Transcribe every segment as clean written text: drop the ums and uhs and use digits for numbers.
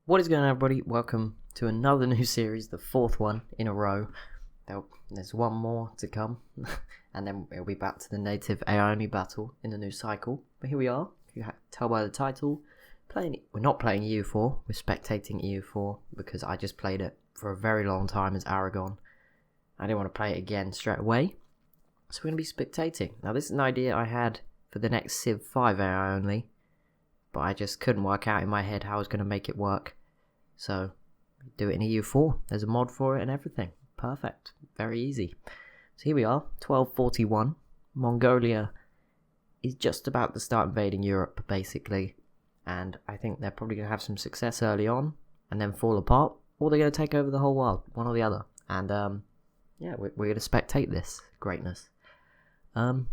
What is going on, everybody? Welcome to another new series, the fourth one in a row. There's one more to come, and then it'll be back to the native AI only battle in the new cycle. But here we are. If you tell by the title, we're not playing EU4, we're spectating EU4 because I just played it for a very long time as Aragon. I didn't want to play it again straight away, so we're going to be spectating. Now, this is an idea I had for the next Civ 5 AI only, but I just couldn't work out in my head how I was going to make it work. So, do it in EU4. There's a mod for it and everything. Perfect. Very easy. So here we are, 1241. Mongolia is just about to start invading Europe, basically. And I think they're probably going to have some success early on, and then fall apart. Or they're going to take over the whole world, one or the other. And, yeah, we're going to spectate this greatness. But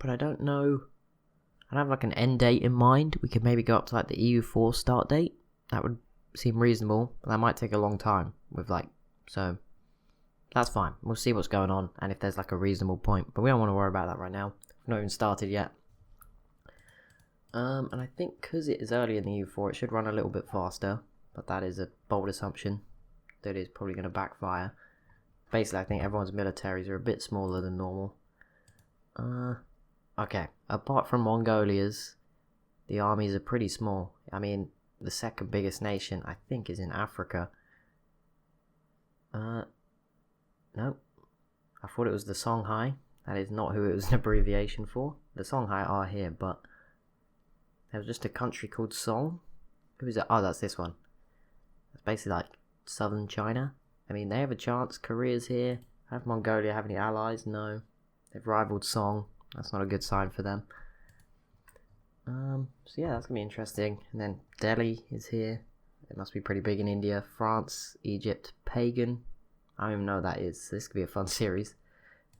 I don't know. I don't have like an end date in mind. We could maybe go up to like the EU4 start date. That would seem reasonable, but that might take a long time so that's fine. We'll see what's going on and if there's like a reasonable point, but we don't want to worry about that right now. We've not even started yet. And I think because it is early in the EU4, it should run a little bit faster, but that is a bold assumption that is probably going to backfire. Basically, I think everyone's militaries are a bit smaller than normal. Okay, apart from Mongolia's, the armies are pretty small. I mean, the second biggest nation, I think, is in Africa. No. I thought it was the Songhai. That is not who it was an abbreviation for. The Songhai are here, but there was just a country called Song. Who is it? Oh, that's this one. It's basically like southern China. I mean, they have a chance. Korea's here. Have Mongolia have any allies? No. They've rivaled Song. That's not a good sign for them. So yeah, that's going to be interesting. And then Delhi is here. It must be pretty big in India. France, Egypt, Pagan. I don't even know what that is. This could be a fun series.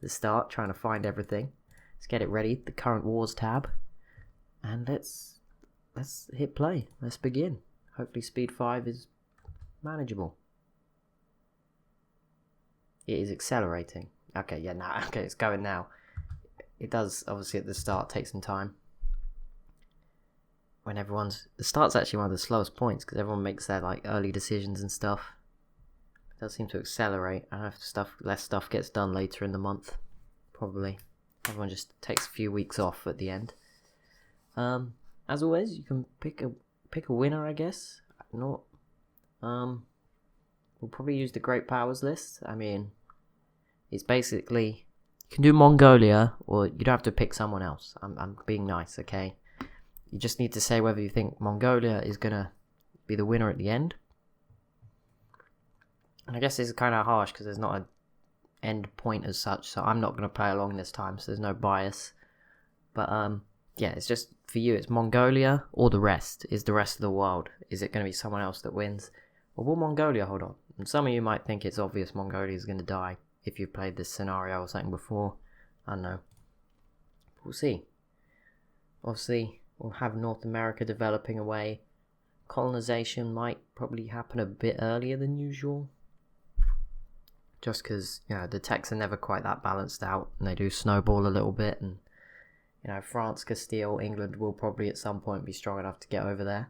The start, trying to find everything. Let's get it ready. The current wars tab. And let's hit play. Let's begin. Hopefully speed 5 is manageable. It is accelerating. Okay, yeah, now. Okay, it's going now. It does, obviously, at the start take some time. When the start's actually one of the slowest points because everyone makes their like early decisions and stuff. It does seem to accelerate. I don't know if less stuff gets done later in the month. Probably. Everyone just takes a few weeks off at the end. As always, you can pick a winner, I guess. We'll probably use the Great Powers list. I mean, it's basically you can do Mongolia or you don't have to pick someone else. I'm being nice, okay? You just need to say whether you think Mongolia is going to be the winner at the end. And I guess it's kind of harsh because there's not an end point as such, so I'm not going to play along this time, so there's no bias. But yeah, it's just for you, it's Mongolia or the rest. Is the rest of the world. Is it going to be someone else that wins? Or will Mongolia hold on? And some of you might think it's obvious Mongolia is going to die if you've played this scenario or something before. I don't know. We'll see. Obviously, we'll have North America developing away. Colonization might probably happen a bit earlier than usual. Just because, the techs are never quite that balanced out. And they do snowball a little bit. And, France, Castile, England will probably at some point be strong enough to get over there.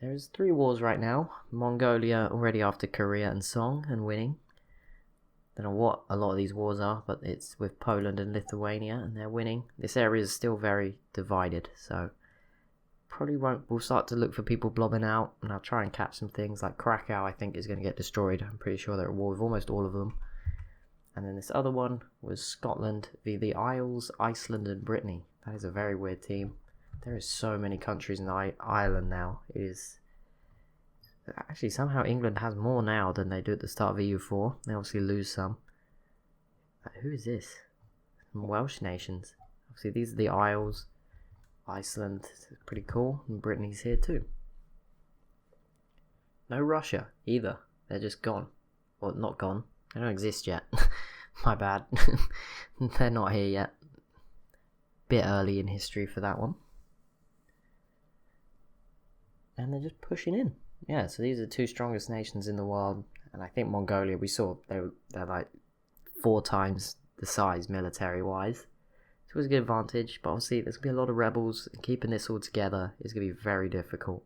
There's 3 wars right now. Mongolia already after Korea and Song and winning. Don't know what a lot of these wars are, but it's with Poland and Lithuania and they're winning. This area is still very divided, so probably we'll start to look for people blobbing out, and I'll try and catch some things like Krakow. I think is going to get destroyed. I'm pretty sure they're at war with almost all of them. And then this other one was Scotland v the Isles, Iceland and Brittany. That is a very weird team. There is so many countries in Ireland now. It is actually, somehow England has more now than they do at the start of EU4. They obviously lose some. Who is this? Some Welsh nations. Obviously, these are the Isles. Iceland is pretty cool. And Brittany's here too. No Russia either. They're just gone. Well, not gone. They don't exist yet. My bad. They're not here yet. Bit early in history for that one. And they're just pushing in. Yeah, so these are the 2 strongest nations in the world, and I think Mongolia, we saw they're like 4 times the size military-wise. So it was a good advantage, but obviously there's going to be a lot of rebels, and keeping this all together is going to be very difficult.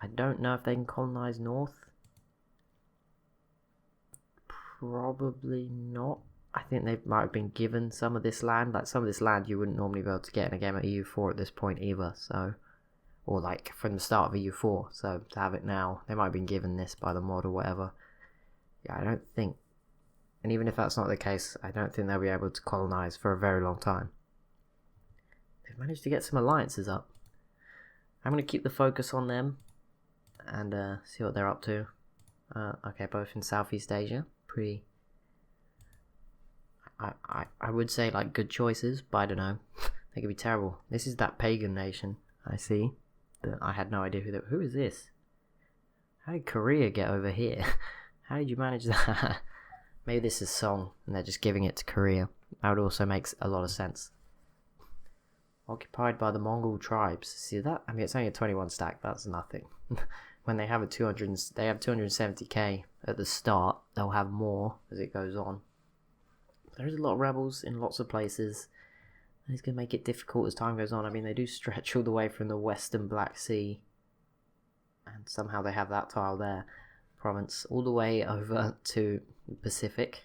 I don't know if they can colonize north. Probably not. I think they might have been given some of this land. Like, some of this land you wouldn't normally be able to get in a game of EU4 at this point either, so... Or, like, from the start of EU4, so to have it now, they might have been given this by the mod or whatever. Yeah, I don't think... And even if that's not the case, I don't think they'll be able to colonize for a very long time. They've managed to get some alliances up. I'm going to keep the focus on them and see what they're up to. Okay, both in Southeast Asia. Pretty... I would say, like, good choices, but I don't know. They could be terrible. This is that pagan nation, I see. That I had no idea who is this? How did Korea get over here? How did you manage that? Maybe this is Song, and they're just giving it to Korea. That would also make a lot of sense. Occupied by the Mongol tribes. See that? I mean, it's only a 21 stack. That's nothing. When they have they have 270k at the start. They'll have more as it goes on. There's a lot of rebels in lots of places. And it's going to make it difficult as time goes on. I mean, they do stretch all the way from the western Black Sea. And somehow they have that tile there. Province all the way over to the Pacific.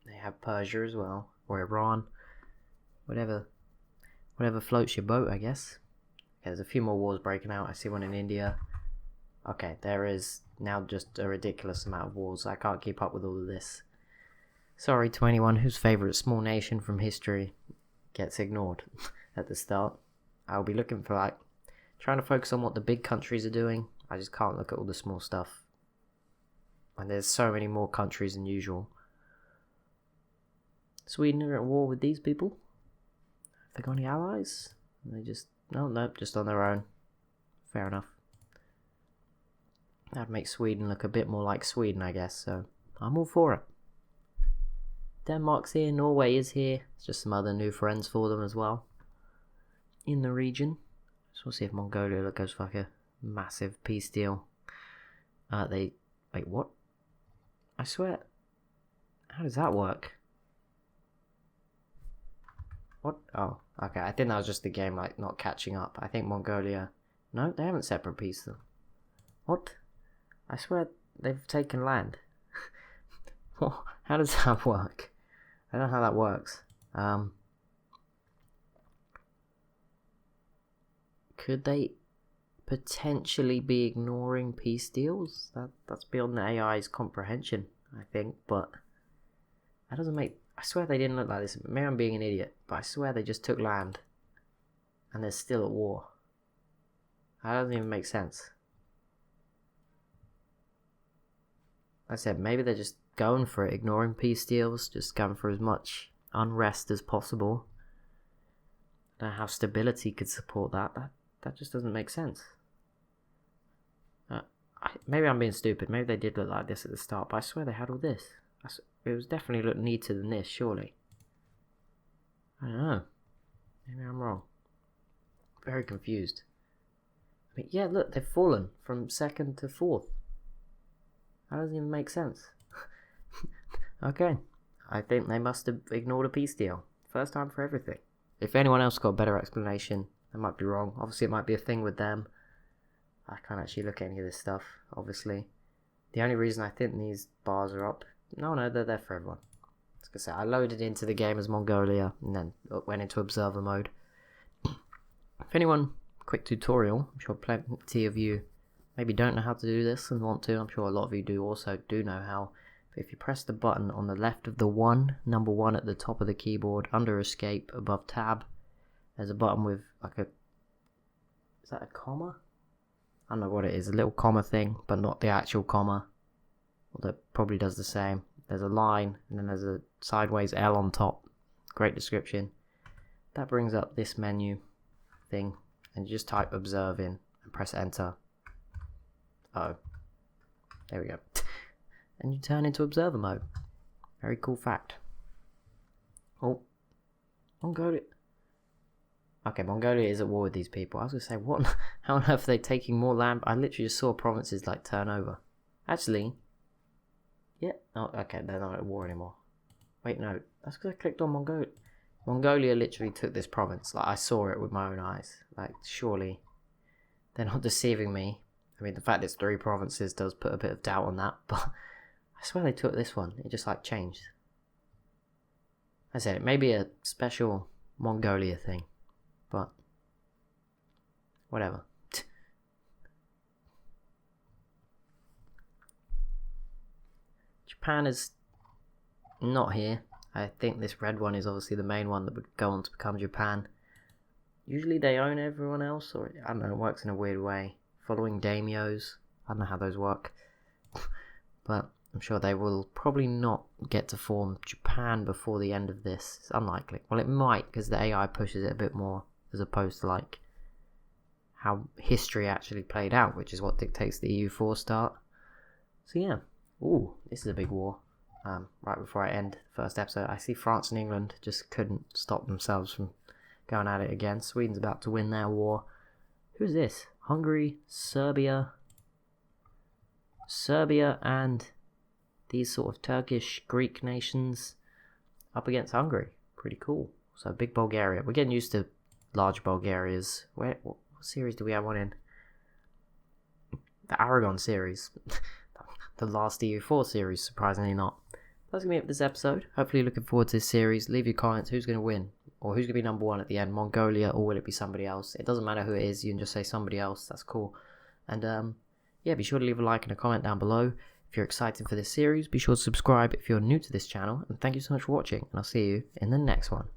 They have Persia as well. Or Iran. Whatever floats your boat, I guess. Okay, there's a few more wars breaking out. I see one in India. Okay, there is now just a ridiculous amount of wars. I can't keep up with all of this. Sorry to anyone whose favourite small nation from history gets ignored at the start. I'll be looking for, like, trying to focus on what the big countries are doing. I just can't look at all the small stuff. And there's so many more countries than usual. Sweden are at war with these people. Have they got any allies? They just... No, just on their own. Fair enough. That'd make Sweden look a bit more like Sweden, I guess, so I'm all for it. Denmark's here, Norway is here. It's just some other new friends for them as well. In the region. So we'll see if Mongolia goes for like a massive peace deal. Wait, what? I swear. How does that work? What? Oh, okay. I think that was just the game, like, not catching up. I think Mongolia... No, they haven't separate peace them. What? I swear they've taken land. How does that work? I don't know how that works. Could they potentially be ignoring peace deals? That's beyond the AI's comprehension, I think, but that doesn't make... I swear they didn't look like this. Maybe I'm being an idiot, but I swear they just took land and they're still at war. That doesn't even make sense. Like I said, maybe they're just going for it, ignoring peace deals, just going for as much unrest as possible. I don't know how stability could support that. That just doesn't make sense. Maybe I'm being stupid. Maybe they did look like this at the start, but I swear they had all this. It was definitely looked neater than this, surely. I don't know. Maybe I'm wrong. Very confused. I mean, yeah, look, they've fallen from 2nd to 4th. That doesn't even make sense. Okay. I think they must have ignored a peace deal. First time for everything. If anyone else got a better explanation, I might be wrong. Obviously, it might be a thing with them. I can't actually look at any of this stuff, obviously. The only reason I think these bars are up... No, they're there for everyone. As I say, I loaded into the game as Mongolia and then went into observer mode. If anyone, quick tutorial, I'm sure plenty of you maybe don't know how to do this and want to. I'm sure a lot of you do also do know how. But if you press the button on the left of the number 1 at the top of the keyboard, under escape, above tab, there's a button with like a... Is that a comma? I don't know what it is, a little comma thing, but not the actual comma. Well, that probably does the same. There's a line, and then there's a sideways L on top. Great description. That brings up this menu thing, and you just type observe in and press enter. Oh, there we go. And you turn into observer mode. Very cool fact. Oh, Mongolia. Okay, Mongolia is at war with these people. I was gonna say, what? How on earth are they taking more land? I literally just saw provinces like turn over. Actually, yeah. Oh, okay, they're not at war anymore. Wait, no, that's because I clicked on Mongolia. Mongolia literally took this province. Like, I saw it with my own eyes. Like, surely they're not deceiving me. I mean, the fact it's 3 provinces does put a bit of doubt on that, but I swear they took this one. It just like changed. I said it may be a special Mongolia thing, but whatever. Japan is not here. I think this red one is obviously the main one that would go on to become Japan. Usually they own everyone else, or I don't know, it works in a weird way. Following daimyos, I don't know how those work. But I'm sure they will probably not get to form Japan before the end of this. It's unlikely. Well, it might, because the AI pushes it a bit more, as opposed to like how history actually played out, which is what dictates the EU4 start. So yeah. Ooh, this is a big war. Right before I end the first episode, I see France and England just couldn't stop themselves from going at it again. Sweden's about to win their war. Who's this? Hungary, Serbia, and these sort of Turkish, Greek nations up against Hungary. Pretty cool. So big Bulgaria. We're getting used to large Bulgarias. What series do we have one in? The Aragon series. The last EU4 series, surprisingly not. That's going to be it for this episode. Hopefully looking forward to this series. Leave your comments. Who's going to win? Or who's going to be number 1 at the end? Mongolia, or will it be somebody else? It doesn't matter who it is. You can just say somebody else. That's cool. And yeah, be sure to leave a like and a comment down below. If you're excited for this series, be sure to subscribe if you're new to this channel. And thank you so much for watching. And I'll see you in the next one.